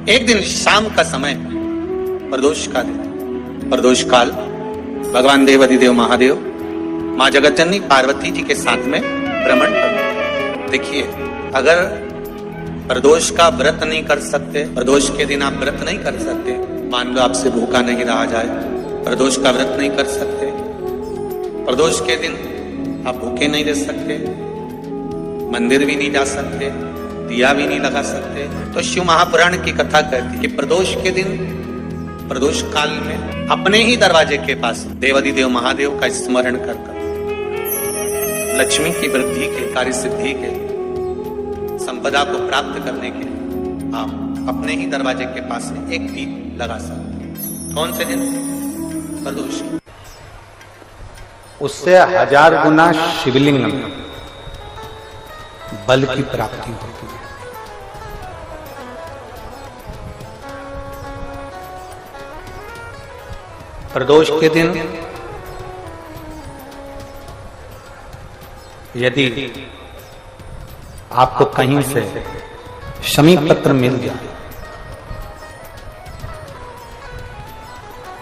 एक दिन शाम का समय, प्रदोष का दिन, प्रदोष काल, भगवान देवाधिदेव महादेव माँ जगतजननी पार्वती जी के साथ में भ्रमण कर। देखिए, अगर प्रदोष का व्रत नहीं कर सकते, प्रदोष के दिन आप व्रत नहीं कर सकते, मान लो आपसे भूखा नहीं रहा जाए, प्रदोष का व्रत नहीं कर सकते, प्रदोष के दिन आप भूखे नहीं रह सकते, मंदिर भी नहीं जा सकते, दिया भी नहीं लगा सकते, तो शिव महापुराण की कथा कहती है कि प्रदोष के दिन, प्रदोष काल में अपने ही दरवाजे के पास देवाधिदेव महादेव का स्मरण कर लक्ष्मी की वृद्धि के, कार्य सिद्धि के, संपदा को प्राप्त करने के लिए आप अपने ही दरवाजे के पास में एक दीप लगा सकते हैं। कौन से दिन? प्रदोष। उससे 1000 गुना शिवलिंग में बल की प्राप्ति होती है। प्रदोष के दिन यदि आपको कहीं से शमी पत्र मिल जाए,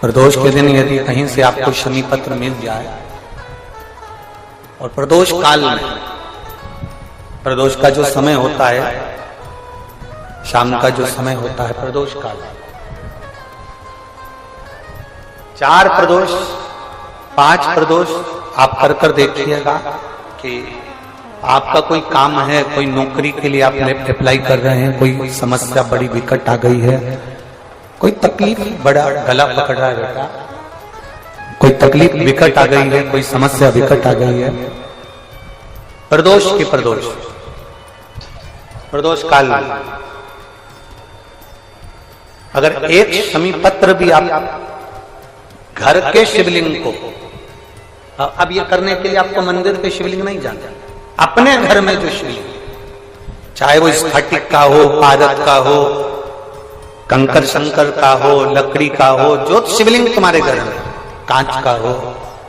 प्रदोष के दिन यदि कहीं से आपको शमी पत्र मिल जाए और प्रदोष काल में, प्रदोष का जो समय होता है, शाम का जो समय होता है प्रदोष काल, 4 प्रदोष 5 प्रदोष आप कर देखिएगा कि आपका कोई काम है, कोई नौकरी के लिए आप अप्लाई कर रहे हैं, कोई समस्या बड़ी विकट आ गई है, कोई तकलीफ, बड़ा गला पकड़ रहा है बेटा, कोई तकलीफ विकट आ गई है, कोई समस्या विकट आ गई है, प्रदोष के प्रदोष काल में अगर एक शमी पत्र भी आप घर के शिवलिंग को, अब ये करने के लिए आपको मंदिर पे शिवलिंग नहीं जाना, अपने घर में जो शिवलिंग, चाहे वो स्फटिक का हो, पारद का हो, कंकर शंकर का हो, लकड़ी का हो, जो शिवलिंग तुम्हारे घर में, कांच का हो,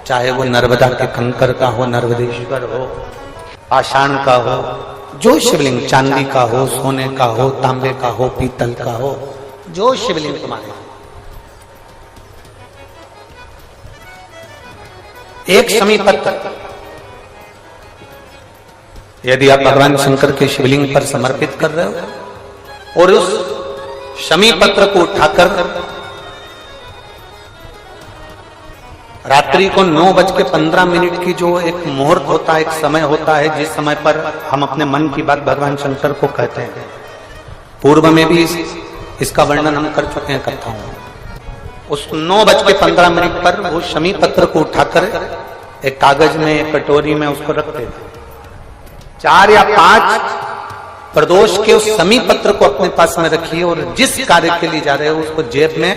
चाहे वो नर्मदा के कंकर का हो, नर्मदेश्वर हो, पाषाण का हो, जो शिवलिंग, चांदी का हो, सोने का हो, तांबे का हो, पीतल का हो, जो शिवलिंग तुम्हारे, एक शमी पत्र यदि आप भगवान शंकर के शिवलिंग पर समर्पित कर रहे हो और उस शमी पत्र को उठाकर रात्रि को 9:15 की जो एक मुहूर्त होता है, एक समय होता है, जिस समय पर हम अपने मन की बात भगवान शंकर को कहते हैं, पूर्व में भी इसका वर्णन हम कर चुके हैं कथाओं में, उस 9:15 पर वो शमी पत्र को उठाकर एक कागज में, एक कटोरी में उसको रख देते। 4 या 5 प्रदोष के उस शमी पत्र को अपने पास में रखिए और जिस कार्य के लिए जा रहे हो उसको जेब में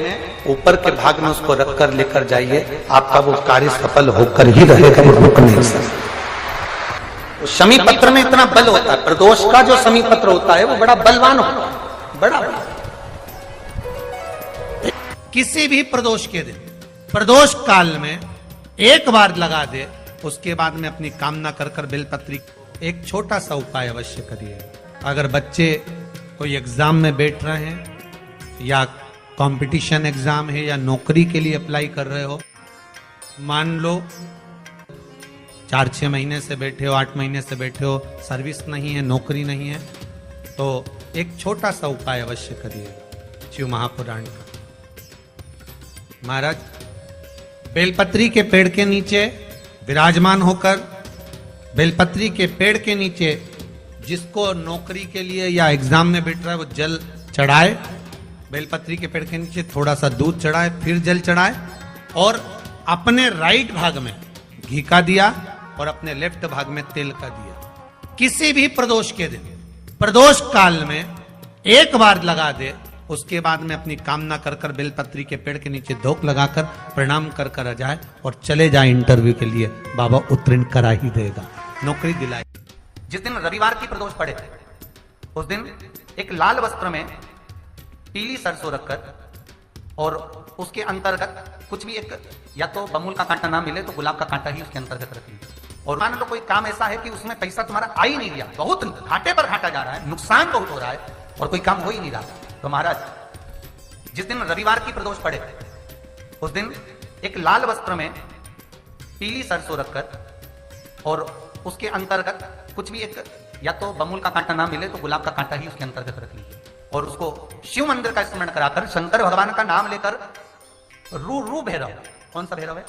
ऊपर के भाग में उसको रखकर लेकर जाइए, आपका वो कार्य सफल होकर ही रहेगा, रुक नहीं सकता। शमी पत्र में इतना बल होता है, प्रदोष का जो शमी पत्र होता है वो बड़ा बलवान होता है, बड़ा। किसी भी प्रदोष के दिन, प्रदोष काल में एक बार लगा दे, उसके बाद में अपनी कामना कर बेलपत्री, एक छोटा सा उपाय अवश्य करिए। अगर बच्चे कोई एग्जाम में बैठ रहे हैं या कंपटीशन एग्जाम है या नौकरी के लिए अप्लाई कर रहे हो, मान लो 4-6 महीने से बैठे हो, 8 महीने से बैठे हो, सर्विस नहीं है, नौकरी नहीं है, तो एक छोटा सा उपाय अवश्य करिए शिव महापुराण का। महाराज, बेलपत्री के पेड़ के नीचे विराजमान होकर, बेलपत्री के पेड़ के नीचे जिसको नौकरी के लिए या एग्जाम में बैठ रहा है वो जल चढ़ाए, बेलपत्री के पेड़ के नीचे थोड़ा सा दूध चढ़ाए, फिर जल चढ़ाए और अपने राइट भाग में घी का दिया और अपने लेफ्ट भाग में तेल का दिया। किसी भी प्रदोष के दिन, प्रदोष काल में एक बार लगा दे, उसके बाद में अपनी कामना कर बेलपत्री के पेड़ के नीचे धोख लगाकर प्रणाम कर जाए और चले जाए इंटरव्यू के लिए, बाबा उत्तीर्ण करा ही देगा, नौकरी दिलाए। जिस दिन रविवार की प्रदोष पड़े उस दिन एक लाल वस्त्र में पीली सरसों रखकर और उसके अंतर्गत कुछ भी, एक या तो बमूल का कांटा ना मिले तो गुलाब का कांटा ही उसके अंतर्गत रखिए। और मान लो कोई काम ऐसा है कि उसमें पैसा तुम्हारा आ ही नहीं रहा, बहुत घाटे पर घाटा जा रहा है, नुकसान बहुत हो रहा है और कोई काम हो ही नहीं रहा, तो महाराज जिस दिन रविवार की प्रदोष पड़े उस दिन एक लाल वस्त्र में पीली सरसों रखकर और उसके अंतर्गत कुछ भी एक या तो बमुल का कांटा ना मिले तो गुलाब का कांटा ही उसके अंतर्गत रख लीजिए और उसको शिव मंदिर का स्मरण कराकर शंकर भगवान का नाम लेकर रू भैरव, कौन सा भैरव है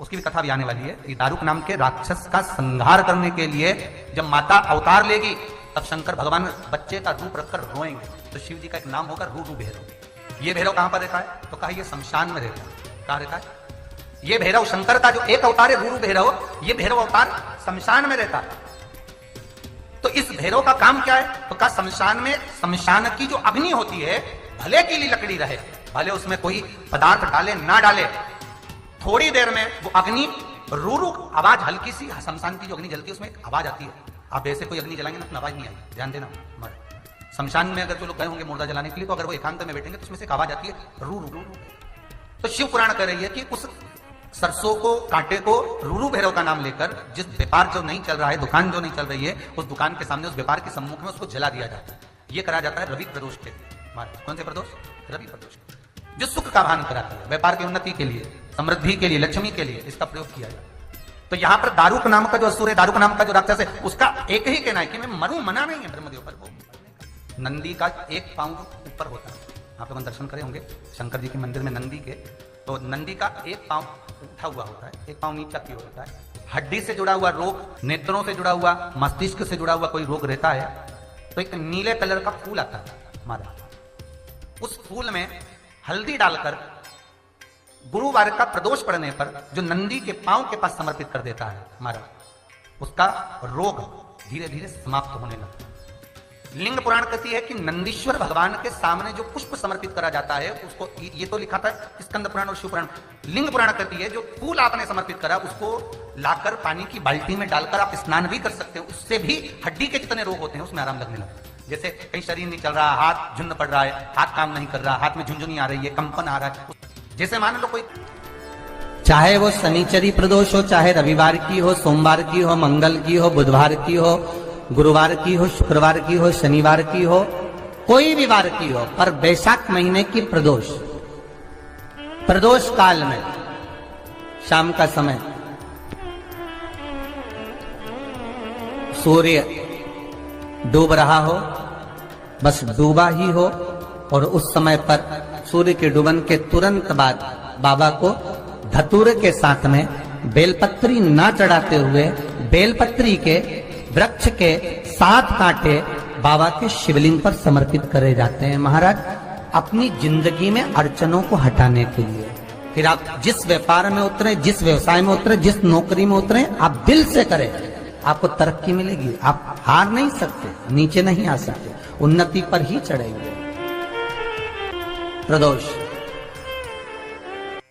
उसकी भी कथा भी आने वाली है। ये दारुक नाम के राक्षस का संहार करने के लिए जब माता अवतार लेगी तब शंकर भगवान बच्चे का रूप रखकर रोएंगे तो शिव जी का एक नाम होगा रू भैरव। ये भैरव कहां पर रहता है तो कहा ये शमशान में रहता है। कहां रहता है ये भैरव? शंकर का जो एक अवतार है रू भैरव, ये भैरव अवतार शमशान में रहता है। तो इस भैरव का काम क्या है तो कहा शमशान में शमशान की जो अग्नि होती है भले गीली लकड़ी रहे, भले उसमें कोई पदार्थ डाले ना डाले, थोड़ी देर में वो अग्नि रू आवाज हल्की सी, शमशान की जो अग्नि जलती है उसमें एक आवाज आती है। आप ऐसे कोई अग्नि जलाएंगे ना आवाज नहीं आएगी, ध्यान देना। शमशान में अगर जो लोग गए होंगे मुर्दा जलाने के लिए तो अगर वो एकांत में बैठेंगे तो उसमें से एक आवाज आती है रू रू रू। तो शिव पुराण कह रही है कि उस सरसों को कांटे को रूरू भैरव का नाम लेकर जिस व्यापार जो नहीं चल रहा है, दुकान जो नहीं चल रही है, उस दुकान के सामने उस व्यापार के सम्मुख में उसको जला दिया जाता है। ये करा जाता है रवि प्रदोष के लिए। कौन से प्रदोष? रवि प्रदोष, जो सुख का भान कराती है, व्यापार की उन्नति के लिए, समृद्धि के लिए, लक्ष्मी के लिए इसका प्रयोग किया जाता है। तो यहां पर दारुक नाम का जो असुर है, दारुक नाम का जो राक्षस है, उसका एक ही कहना है कि मैं मरूं, मना नहीं है ब्रह्मदेव पर। वो नंदी का एक पांव ऊपर होता है, आप लोग दर्शन करे होंगे शंकर जी के मंदिर में नंदी के, तो नंदी का एक पांव उठा हुआ होता है, एक पांव नीचा की ओर होता है। हड्डी से जुड़ा हुआ रोग, नेत्रों से जुड़ा हुआ, मस्तिष्क से जुड़ा हुआ कोई रोग रहता है तो एक नीले कलर का फूल आता है हमारा, उस फूल में हल्दी डालकर गुरुवार का प्रदोष पड़ने पर जो नंदी के पांव के पास समर्पित कर देता है हमारा, उसका रोग धीरे धीरे समाप्त होने लगता है। लिंग पुराण कहती है कि नंदीश्वर भगवान के सामने जो पुष्प समर्पित करा जाता है उसको, ये तो लिखा था स्कंद पुराण और शिव पुराण, लिंग पुराण कहती है जो फूल आपने समर्पित करा उसको लाकर पानी की बाल्टी में डालकर आप स्नान भी कर सकते हो, उससे भी हड्डी के जितने रोग होते हैं उसमें आराम लगने लगता है। जैसे कहीं शरीर नहीं चल रहा, हाथ झुंड पड़ रहा है, हाथ काम नहीं कर रहा, हाथ में झुंझुनी आ रही है, कंपन आ रहा है, जैसे मान लो कोई, चाहे वो शनिचरी प्रदोष हो, चाहे रविवार की हो, सोमवार की हो, मंगल की हो, बुधवार की हो, गुरुवार की हो, शुक्रवार की हो, शनिवार की हो, कोई भी वार की हो, पर बैसाख महीने की प्रदोष, प्रदोष काल में शाम का समय सूर्य डूब रहा हो, बस डूबा ही हो, और उस समय पर सूर्य के डूबन के तुरंत बाद बाबा को धतूरे के साथ में बेलपत्री ना चढ़ाते हुए बेलपत्री के वृक्ष के 7 कांटे बाबा के शिवलिंग पर समर्पित करे जाते हैं महाराज, अपनी जिंदगी में अड़चनों को हटाने के लिए। फिर आप जिस व्यापार में उतरे, जिस व्यवसाय में उतरे, जिस नौकरी में उतरे, आप दिल से करें, आपको तरक्की मिलेगी। आप हार नहीं सकते, नीचे नहीं आ सकते, उन्नति पर ही चढ़ेंगे। प्रदोष